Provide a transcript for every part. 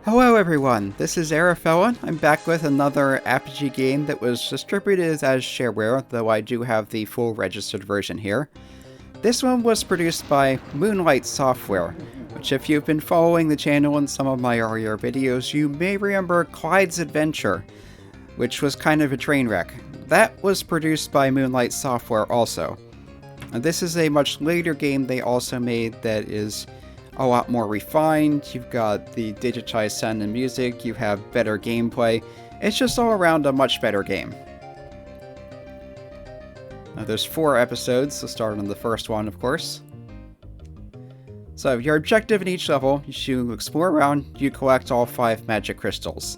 Hello everyone, this is Arafella. I'm back with another Apogee game that was distributed as shareware, though I do have the full registered version here. This one was produced by Moonlight Software, which if you've been following the channel in some of my earlier videos, you may remember Clyde's Adventure, which was kind of a train wreck. That was produced by Moonlight Software also. And this is a much later game they also made that is a lot more refined. You've got the digitized sound and music, you have better gameplay. It's just all around a much better game. Now there's 4 episodes, so start on the first one, of course. So your objective in each level is you explore around, you collect all 5 magic crystals.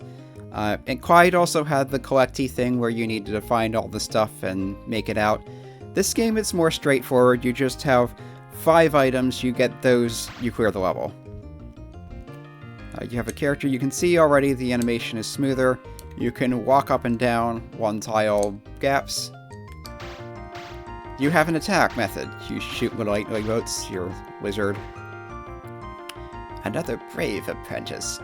And Clyde also had the collecty thing where you needed to find all the stuff and make it out. This game it's more straightforward, you just have 5 items, you get those, you clear the level. You have a character, you can see already the animation is smoother. You can walk up and down 1 tile gaps. You have an attack method. You shoot little lightning bolts, you're a wizard. Another brave apprentice.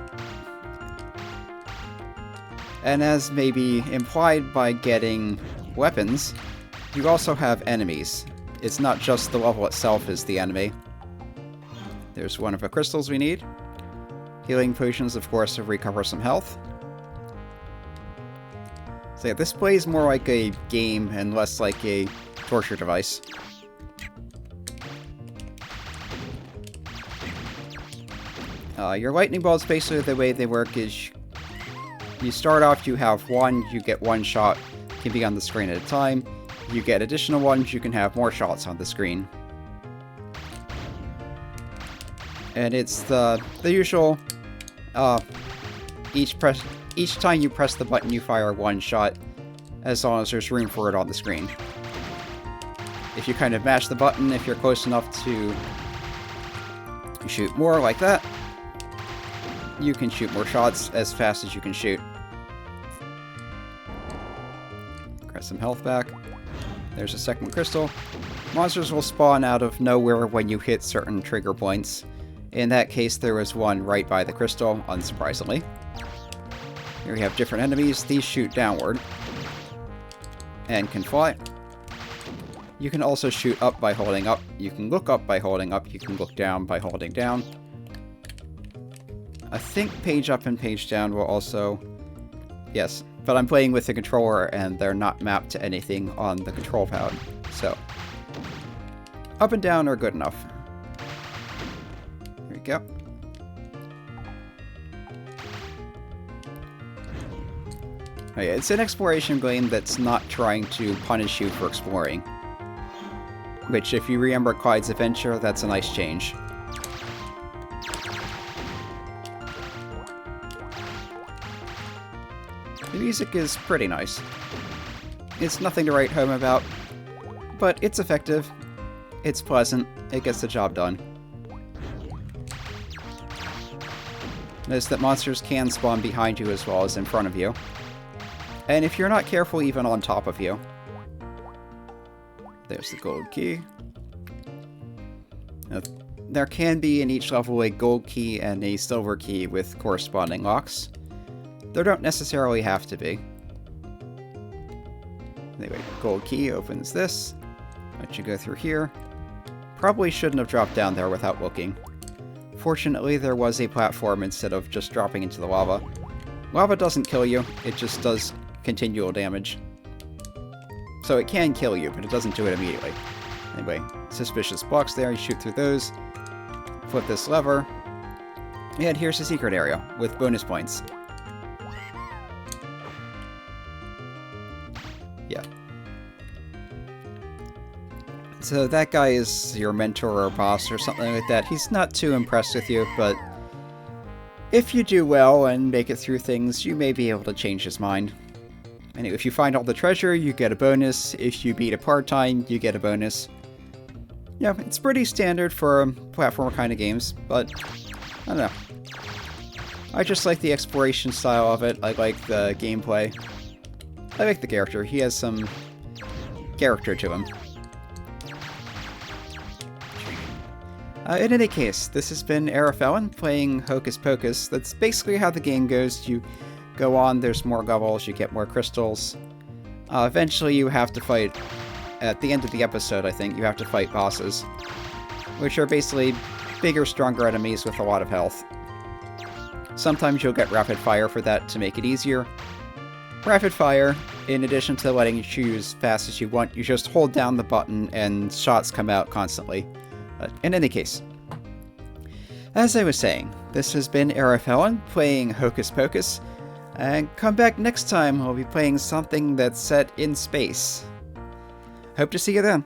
And as may be implied by getting weapons, you also have enemies. It's not just the level itself is the enemy. There's one of the crystals we need. Healing potions, of course, to recover some health. So yeah, this plays more like a game and less like a torture device. Your lightning bolts, basically the way they work is you start off, you have 1, you get 1 shot, can be on the screen at a time. You get additional ones, you can have more shots on the screen. And it's the usual, each time you press the button you fire 1 shot, as long as there's room for it on the screen. If you kind of mash the button, if you're close enough to shoot more like that, you can shoot more shots as fast as you can shoot. Get some health back. There's a second crystal. Monsters will spawn out of nowhere when you hit certain trigger points. In that case, there was one right by the crystal, unsurprisingly. Here we have different enemies. These shoot downward and can fly. You can also shoot up by holding up. You can look up by holding up. You can look down by holding down. I think page up and page down will also... Yes, but I'm playing with the controller and they're not mapped to anything on the control pad, so up and down are good enough. Here we go. Oh yeah, it's an exploration game that's not trying to punish you for exploring. Which, if you remember Clyde's Adventure, that's a nice change. The music is pretty nice. It's nothing to write home about, but it's effective, it's pleasant, it gets the job done. Notice that monsters can spawn behind you as well as in front of you. And if you're not careful, even on top of you. There's the gold key. Now, there can be in each level a gold key and a silver key with corresponding locks. There don't necessarily have to be. Anyway, gold key opens this. Let you go through here. Probably shouldn't have dropped down there without looking. Fortunately, there was a platform instead of just dropping into the lava. Lava doesn't kill you, it just does continual damage. So it can kill you, but it doesn't do it immediately. Anyway, suspicious blocks there, you shoot through those. Flip this lever. And here's the secret area, with bonus points. Yeah. So that guy is your mentor or boss or something like that. He's not too impressed with you, but if you do well and make it through things, you may be able to change his mind. Anyway, if you find all the treasure, you get a bonus. If you beat a part-time, you get a bonus. Yeah, it's pretty standard for platformer kind of games, but I don't know. I just like the exploration style of it. I like the gameplay. I like the character. He has some character to him. In any case, this has been Arafellan playing Hocus Pocus. That's basically how the game goes. You go on, there's more levels, you get more crystals. Eventually you have to fight, at the end of the episode I think, you have to fight bosses, which are basically bigger, stronger enemies with a lot of health. Sometimes you'll get rapid fire for that to make it easier. Rapid fire, in addition to letting you choose fast as you want, you just hold down the button and shots come out constantly. In any case, as I was saying, this has been Arafellan playing Hocus Pocus, and come back next time we'll be playing something that's set in space. Hope to see you then.